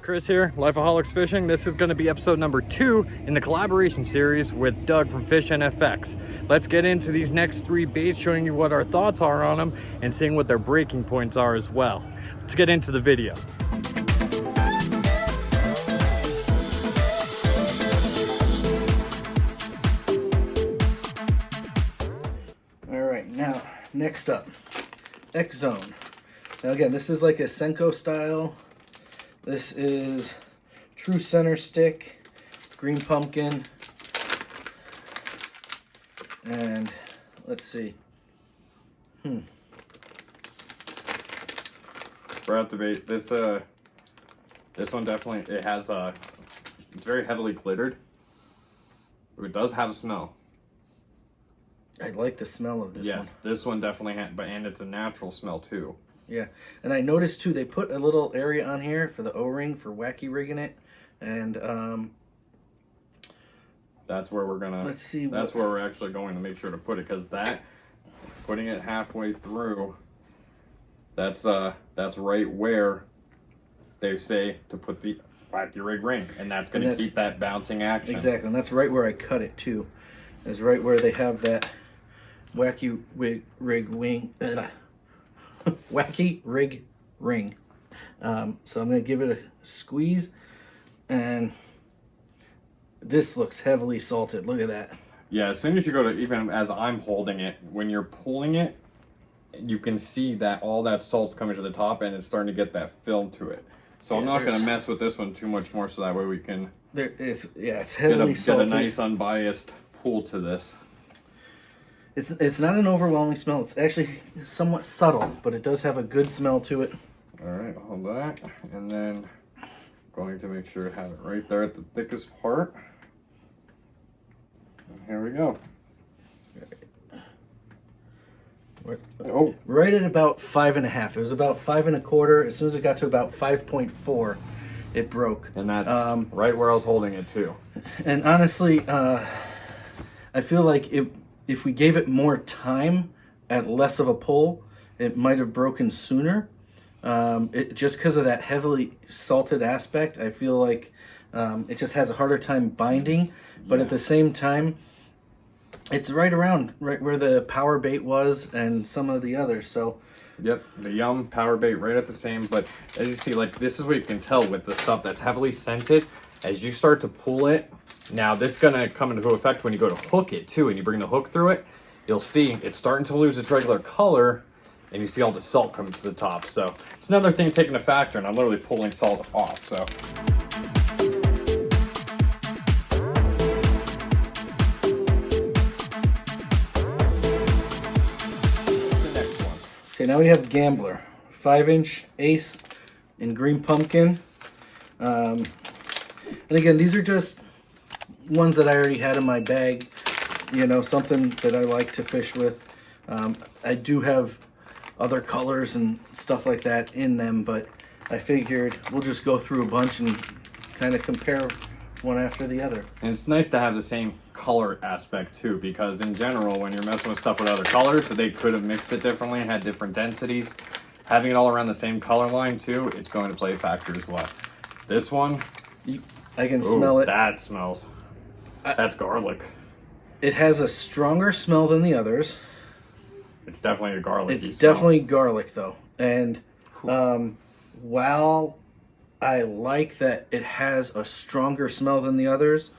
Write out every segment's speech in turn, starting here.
Chris here, Lifeoholics Fishing. This is going to be episode number 2 in the collaboration series with Doug from FishNFX. Let's get into these next 3 baits, showing you what our thoughts are on them and seeing what their breaking points are as well. Let's get into the video. All right, now next up, XZone. Now again, this is like a Senko style. This is true center stick, green pumpkin, and let's see. We're at the bait. This one definitely, it has it's very heavily glittered. It does have a smell. I like the smell of this one. Yes, this one definitely had, and it's a natural smell too. Yeah, and I noticed too, they put a little area on here for the O-ring for wacky rigging it, and that's where we're gonna. Let's see. That's where we're actually going to make sure to put it, because putting it halfway through, that's right where they say to put the wacky rig ring, and that's gonna keep that bouncing action. Exactly, and that's right where I cut it too. Is right where they have that wacky rig wing. Wacky rig ring. So I'm going to give it a squeeze, and this looks heavily salted. Look at that. Yeah, as soon as you go to, even as I'm holding it, when you're pulling it, you can see that all that salt's coming to the top and it's starting to get that film to it. So I'm not going to mess with this one too much more, so that way we can it's heavily salted. Get a nice unbiased pull to this. It's not an overwhelming smell. It's actually somewhat subtle, but it does have a good smell to it. All right, hold that, and then going to make sure to have it right there at the thickest part. And here we go. Right at about 5.5. It was about 5 1/4. As soon as it got to about 5.4, it broke. And that's right where I was holding it too. And honestly, I feel like if we gave it more time at less of a pull, it might have broken sooner. Just because of that heavily salted aspect, I feel like it just has a harder time binding. But at the same time, it's right where the power bait was and some of the others. So, yep, the Yum power bait right at the same. But as you see, like, this is what you can tell with the stuff that's heavily scented. As you start to pull it, now this is gonna come into effect when you go to hook it too, and you bring the hook through it. You'll see it's starting to lose its regular color, and you see all the salt coming to the top. So it's another thing taking a factor, and I'm literally pulling salt off. So. The next one. Okay, now we have Gambler, 5-inch ace in green pumpkin. And again, these are just ones that I already had in my bag, you know, something that I like to fish with. I do have other colors and stuff like that in them, but I figured we'll just go through a bunch and kind of compare one after the other. And it's nice to have the same color aspect too, because in general, when you're messing with stuff with other colors, so they could have mixed it differently, had different densities. Having it all around the same color line too, it's going to play a factor as well. This one, I can smell it. That smells. That's garlic. It has a stronger smell than the others. It's definitely a garlic. It's definitely garlic though. And while I like that it has a stronger smell than the others,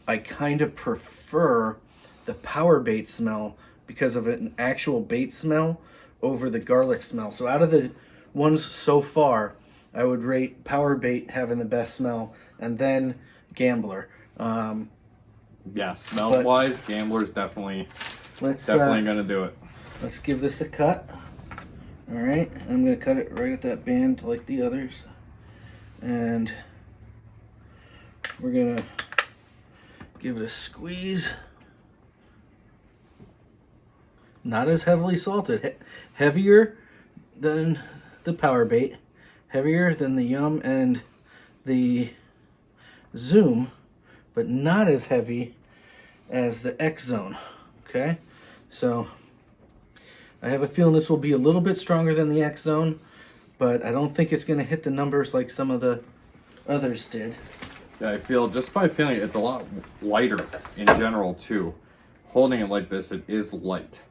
I kind of prefer the power bait smell because of an actual bait smell over the garlic smell. So out of the ones so far, I would rate power bait having the best smell, and then Gambler. Yeah, smell wise, Gambler's definitely gonna do it. Let's give this a cut. All right, I'm gonna cut it right at that band like the others, and we're gonna give it a squeeze. Not as heavily salted, heavier than the power bait, heavier than the Yum and the Zoom, but not as heavy as the XZone. Okay, so I have a feeling this will be a little bit stronger than the XZone, but I don't think it's going to hit the numbers like some of the others did. Yeah, I feel, just by feeling it, it's a lot lighter in general too. Holding it like this, it is light.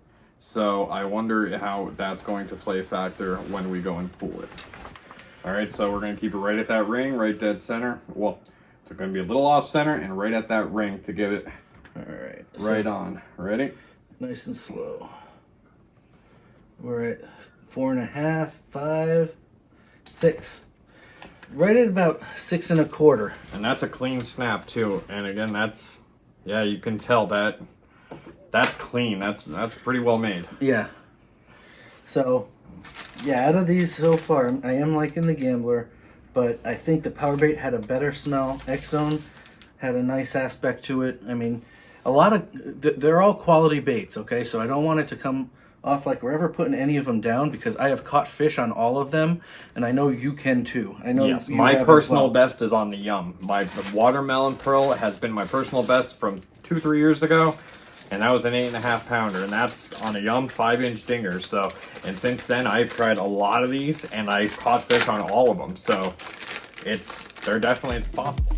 So I wonder how that's going to play a factor when we go and pull it. All right, so we're going to keep it right at that ring, right dead center. Well, it's going to be a little off center and right at that ring to get it right on. Ready? Nice and slow. We're at 4.5, 5, 6. Right at about 6 1/4. And that's a clean snap too. And again, that's, yeah, you can tell that that's clean. That's pretty well made. Yeah. So, yeah, out of these so far, I am liking the Gambler, but I think the power bait had a better smell. XZone had a nice aspect to it. I mean, a lot of, they're all quality baits, okay? So I don't want it to come off like we're ever putting any of them down, because I have caught fish on all of them, and I know you can too. I know. Yes, you my have as personal well. best is on the Yum. The watermelon pearl has been my personal best from 2-3 years ago, and that was an 8.5 pounder, and that's on a Yum 5-inch dinger. So, and since then I've tried a lot of these, and I've caught fish on all of them. So, it's possible.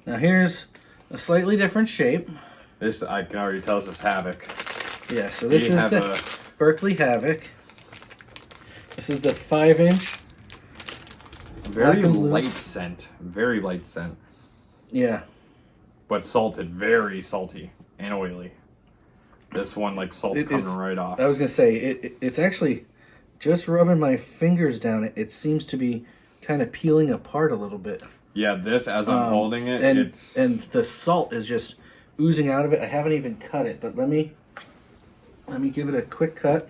Now here's a slightly different shape. This, I can already tell, this is Havoc. Yeah, so this We is have the Berkeley Havoc. This is the 5-inch. Very black and blue. light scent. Very light scent. Yeah. But salted. Very salty and oily. This one, like, salt's coming right off. I was going to say, it's actually just rubbing my fingers down it. It seems to be kind of peeling apart a little bit. Yeah, this, as I'm holding it, and, it's... And the salt is just oozing out of it. I haven't even cut it, but let me give it a quick cut.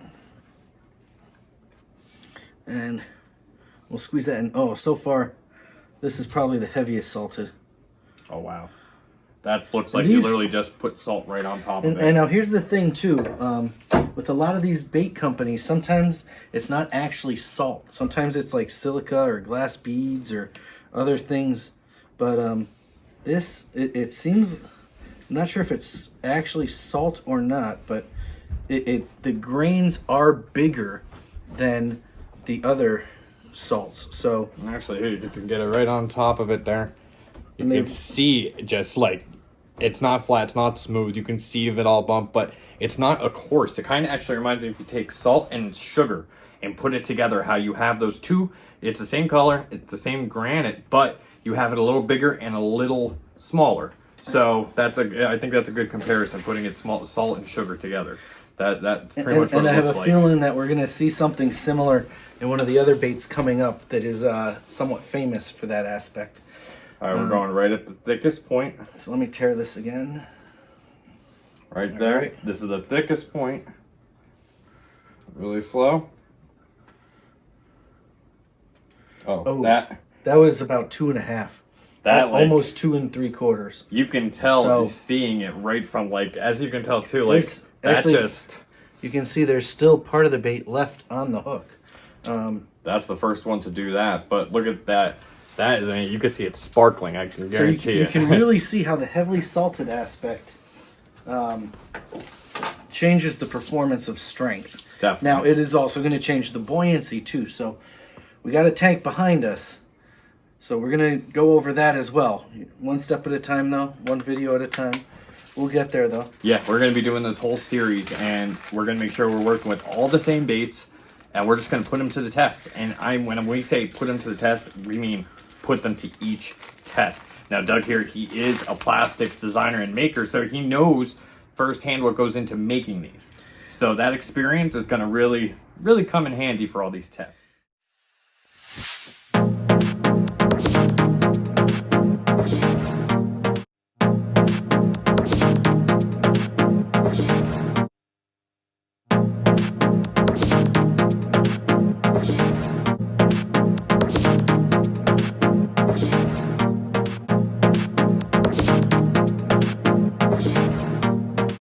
And we'll squeeze that in. Oh, so far, this is probably the heaviest salted. Oh, wow. That looks like you literally just put salt right on top of it. And now here's the thing, too. With a lot of these bait companies, sometimes it's not actually salt. Sometimes it's like silica or glass beads or other things. But this, it seems, I'm not sure if it's actually salt or not, but the grains are bigger than the other salts. So Actually, here, you can get it right on top of it there. You can see just like, it's not flat, it's not smooth. You can see if it all bump, but it's not a coarse. It kind of actually reminds me if you take salt and sugar and put it together, how you have those two. It's the same color, it's the same granite, but you have it a little bigger and a little smaller. So I think that's a good comparison, putting it salt and sugar together. That's pretty much what it looks like. And I have a feeling that we're going to see something similar in one of the other baits coming up that is somewhat famous for that aspect. All right, we're going right at the thickest point. So let me tear this again. Right there. right. This is the thickest point. Really slow. Oh, that was about 2.5. That like, almost 2 3/4. You can tell So, seeing it right from, like, as you can tell too, like that actually, just. You can see there's still part of the bait left on the hook. That's the first one to do that, but look at that. That is, I mean, you can see it sparkling. I can guarantee you it. can really see how the heavily salted aspect changes the performance of strength. Definitely. Now it is also going to change the buoyancy too. So we got a tank behind us. So we're going to go over that as well. One step at a time though, one video at a time. We'll get there though. Yeah, we're going to be doing this whole series, and we're going to make sure we're working with all the same baits, and we're just going to put them to the test. And when we say put them to the test, we mean put them to each test. Now, Doug here, he is a plastics designer and maker, so he knows firsthand what goes into making these. So that experience is going to really, really come in handy for all these tests.